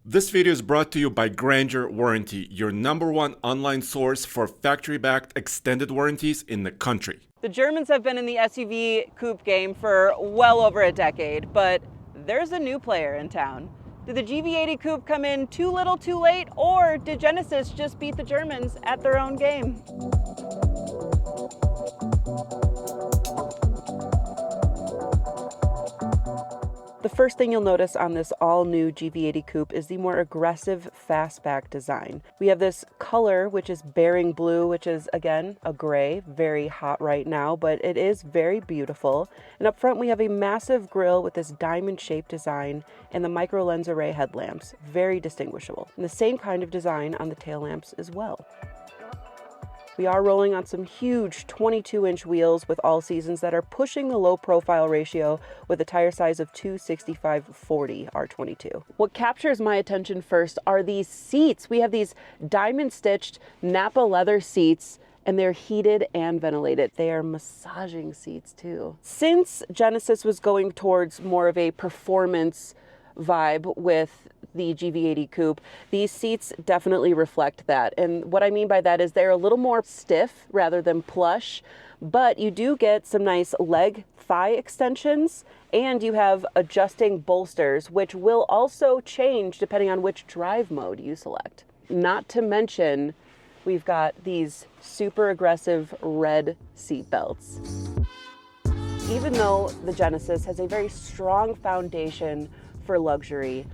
This video is brought to you by Granger Warranty, your #1 online source for factory-backed extended warranties in the country. The Germans have been in the SUV coupe game for well over a decade, but there's a new player in town. Did the GV80 coupe come in too little too late, or did Genesis just beat the Germans at their own game? The first thing you'll notice on this all-new GV80 coupe is the more aggressive fastback design. We have this color, which is bearing blue, which is, again, a gray, very hot right now, but it is very beautiful. And up front, we have a massive grille with this diamond-shaped design and the micro lens array headlamps, very distinguishable. And the same kind of design on the tail lamps as well. We are rolling on some huge 22-inch wheels with all seasons that are pushing the low profile ratio with a tire size of 265/40 R22. What captures my attention first are these seats. We have these diamond stitched Napa leather seats, and they're heated and ventilated. They are massaging seats too. Since Genesis was going towards more of a performance vibe with the GV80 coupe, these seats definitely reflect that. And what I mean by that is they're a little more stiff rather than plush, but you do get some nice leg thigh extensions, and you have adjusting bolsters, which will also change depending on which drive mode you select. Not to mention, we've got these super aggressive red seat belts. Even though the Genesis has a very strong foundation for luxury,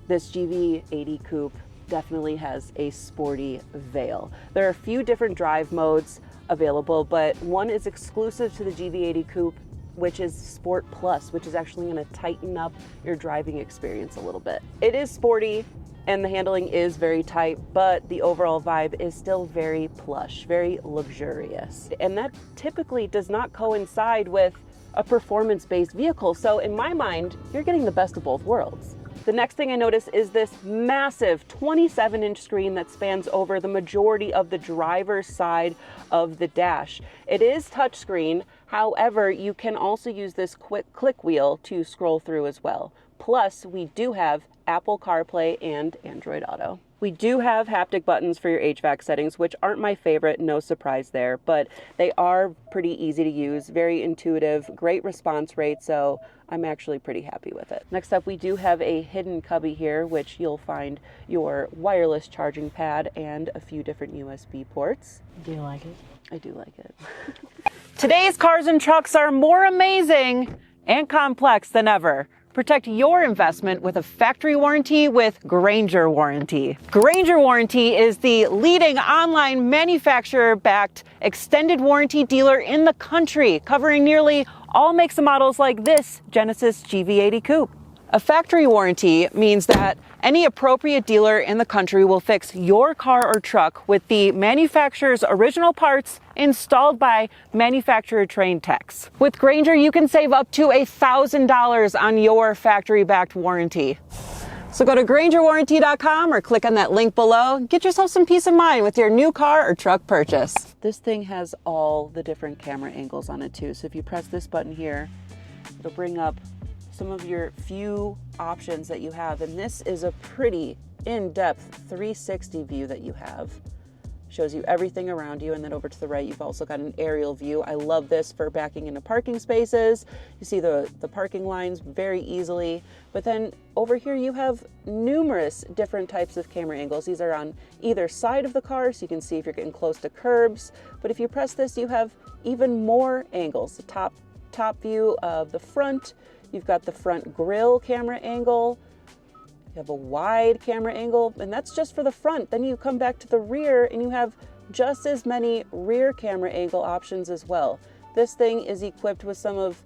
this GV80 coupe definitely has a sporty veil. There are a few different drive modes available, but one is exclusive to the GV80 coupe, which is Sport Plus, which is actually going to tighten up your driving experience a little bit. It is sporty and the handling is very tight, but the overall vibe is still very plush, very luxurious. And that typically does not coincide with a performance-based vehicle. So in my mind, you're getting the best of both worlds. The next thing I notice is this massive 27-inch screen that spans over the majority of the driver's side of the dash. It is touchscreen, however, you can also use this quick click wheel to scroll through as well. Plus, we do have Apple CarPlay and Android Auto. We do have haptic buttons for your HVAC settings, which aren't my favorite, no surprise there, but they are pretty easy to use, very intuitive, great response rate, so I'm actually pretty happy with it. Next up, we do have a hidden cubby here, which you'll find your wireless charging pad and a few different USB ports. Do you like it? I do like it. Today's cars and trucks are more amazing and complex than ever. Protect your investment with a factory warranty with Granger Warranty. Granger Warranty is the leading online manufacturer-backed extended warranty dealer in the country, covering nearly all makes and models like this Genesis GV80 coupe. A factory warranty means that any appropriate dealer in the country will fix your car or truck with the manufacturer's original parts installed by manufacturer-trained techs. With Granger, you can save up to $1,000 on your factory-backed warranty. So go to GrangerWarranty.com or click on that link below. Get yourself some peace of mind with your new car or truck purchase. This thing has all the different camera angles on it too. So if you press this button here, it'll bring up some of your few options that you have. And this is a pretty in-depth 360 view that you have. Shows you everything around you, and then over to the right, you've also got an aerial view. I love this for backing into parking spaces. You see the parking lines very easily. But then over here, you have numerous different types of camera angles. These are on either side of the car, so you can see if you're getting close to curbs. But if you press this, you have even more angles. The top view of the front. You've got the front grille camera angle. You have a wide camera angle, and that's just for the front. Then you come back to the rear and you have just as many rear camera angle options as well. This thing is equipped with some of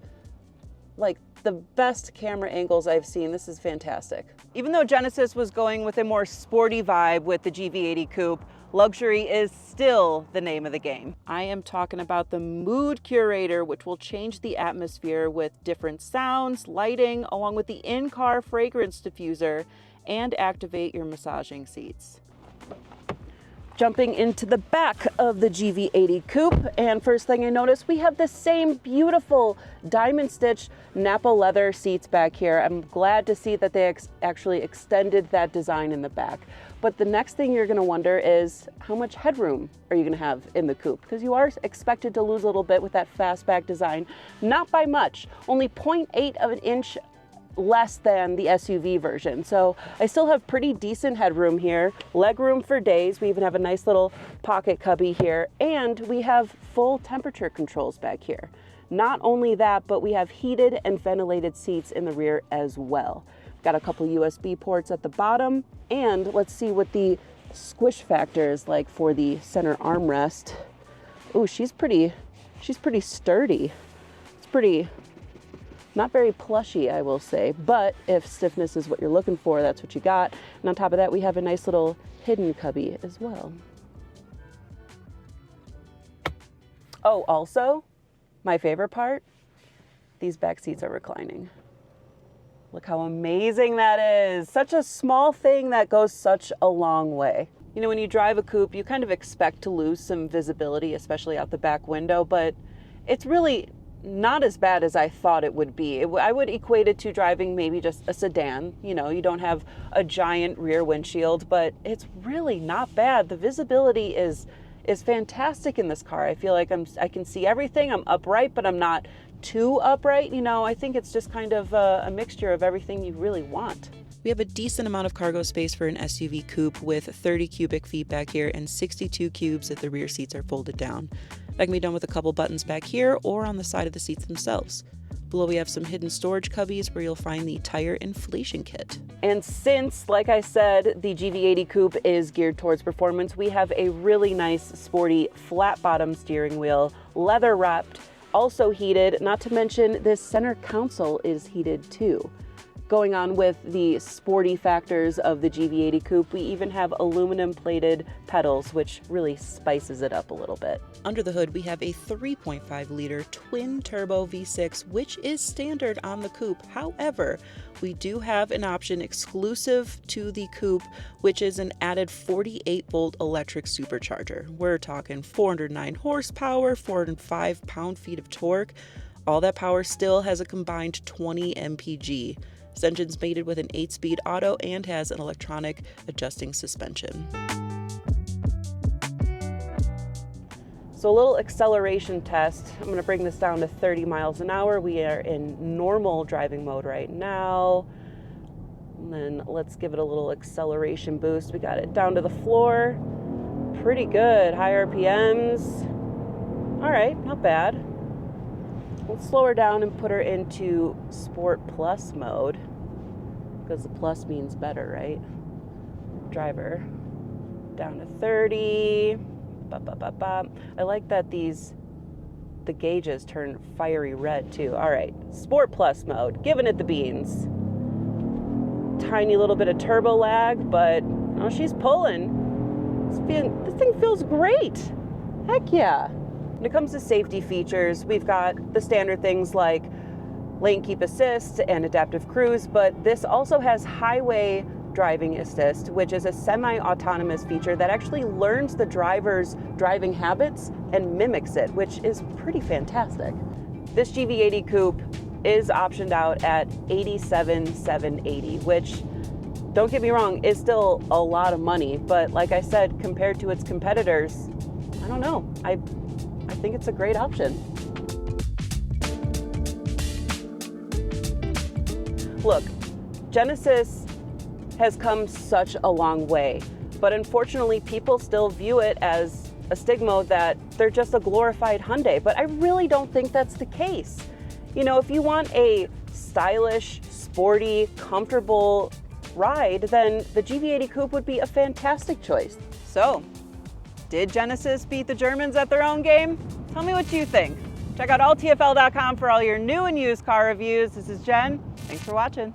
the best camera angles I've seen. This is fantastic. Even though Genesis was going with a more sporty vibe with the GV80 coupe, luxury is still the name of the game. I am talking about the Mood Curator, which will change the atmosphere with different sounds, lighting, along with the in-car fragrance diffuser, and activate your massaging seats. Jumping into the back of the GV80 Coupe, and first thing I noticed, we have the same beautiful diamond stitch Napa leather seats back here. I'm glad to see that they actually extended that design in the back. But the next thing you're gonna wonder is how much headroom are you gonna have in the coupe? Because you are expected to lose a little bit with that fastback design. Not by much, only 0.8 of an inch less than the SUV version. So I still have pretty decent headroom here, leg room for days. We even have a nice little pocket cubby here, and we have full temperature controls back here. Not only that, but we have heated and ventilated seats in the rear as well. Got a couple USB ports at the bottom, and let's see what the squish factor is like for the center armrest. Oh, she's pretty sturdy. It's pretty, not very plushy, I will say, but if stiffness is what you're looking for, that's what you got. And on top of that, we have a nice little hidden cubby as well. Oh, also, my favorite part, these back seats are reclining. Look how amazing that is. Such a small thing that goes such a long way. You know, when you drive a coupe, you kind of expect to lose some visibility, especially out the back window, but it's really not as bad as I thought it would be. I would equate it to driving maybe just a sedan. You know, you don't have a giant rear windshield, but it's really not bad. The visibility is fantastic in this car. I feel like I can see everything. I'm upright, but I'm not too upright. You know, I think it's just kind of a mixture of everything you really want. We have a decent amount of cargo space for an SUV coupe with 30 cubic feet back here and 62 cubes if the rear seats are folded down. That can be done with a couple buttons back here or on the side of the seats themselves. Below we have some hidden storage cubbies where you'll find the tire inflation kit. And since, like I said, the GV80 Coupe is geared towards performance, we have a really nice sporty flat bottom steering wheel, leather wrapped, also heated, not to mention this center console is heated too. Going on with the sporty factors of the GV80 Coupe, we even have aluminum plated pedals, which really spices it up a little bit. Under the hood, we have a 3.5 liter twin turbo V6, which is standard on the coupe. However, we do have an option exclusive to the coupe, which is an added 48 volt electric supercharger. We're talking 409 horsepower, 405 pound-feet of torque. All that power still has a combined 20 mpg. This engine's mated with an 8-speed auto and has an electronic adjusting suspension. So a little acceleration test. I'm gonna bring this down to 30 miles an hour. We are in normal driving mode right now. And then let's give it a little acceleration boost. We got it down to the floor. Pretty good, high RPMs. All right, not bad. Let's slow her down and put her into Sport Plus mode, because the plus means better, right? Driver down to 30. I like that the gauges turn fiery red too. All right, Sport Plus mode, giving it the beans. Tiny little bit of turbo lag, but oh, she's pulling. This thing feels great. Heck yeah. When it comes to safety features, we've got the standard things like lane keep assist and adaptive cruise, but this also has highway driving assist, which is a semi-autonomous feature that actually learns the driver's driving habits and mimics it, which is pretty fantastic. This GV80 Coupe is optioned out at $87,780, which, don't get me wrong, is still a lot of money, but like I said, compared to its competitors, I don't know. I think it's a great option. Look, Genesis has come such a long way, but unfortunately people still view it as a stigma that they're just a glorified Hyundai, but I really don't think that's the case. You know, if you want a stylish, sporty, comfortable ride, then the GV80 Coupe would be a fantastic choice. So, did Genesis beat the Germans at their own game? Tell me what you think. Check out alltfl.com for all your new and used car reviews. This is Jen. Thanks for watching.